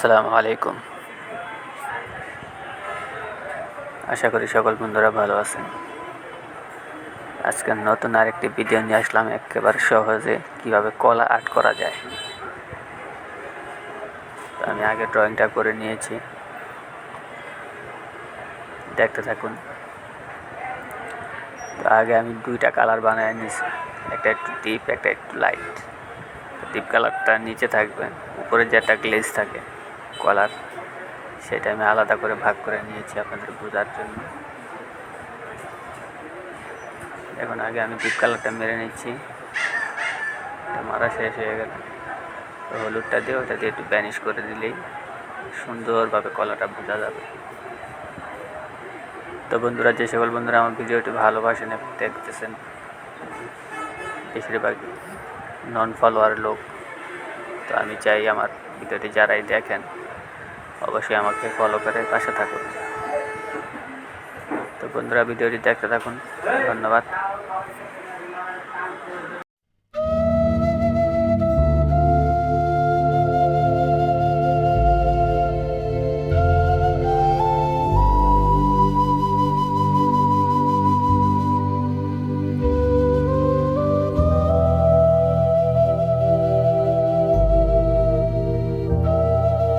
আসসালামু আলাইকুম। আশা করি সকল বন্ধুরা ভালো আছেন। আজকে নতুন আরেকটি ভিডিও নিয়ে আসলাম, একেবারে সহজে কিভাবে কলা আর্ট করা যায়। তো আমি আগে ড্রয়িংটা করে নিয়েছি, দেখতে থাকুন। তো আগে আমি দুইটা কালার বানিয়ে নিয়েছি, একটা একটু ডিপ, একটা একটু লাইট। ডিপ কালারটা নিচে থাকবে, উপরে যেটা গ্লেজ থাকে কলার, সেটা আমি আলাদা করে ভাগ করে নিয়েছি আপনাদের বোঝার জন্য। এখন আগে আমি ডিপ কালারটা মেরে নিচ্ছি, মারা শেষ হয়ে গেল। তো হলুদটা দিয়ে ওটা দিয়ে একটু ব্যানিশ করে দিলেই সুন্দরভাবে কলাটা বোঝা যাবে। তো বন্ধুরা, যে সকল বন্ধুরা আমার ভিডিওটি ভালোবাসেন এবং দেখতেছেন, বেশিরভাগ নন ফলোয়ার লোক, তো আমি চাই আমার ভিডিওটি যারাই দেখেন অবশ্যই আমাকে ফলো করে পাশে থাকুন। তো বন্ধুরা, ভিডিওটি দেখতে থাকুন। ধন্যবাদ।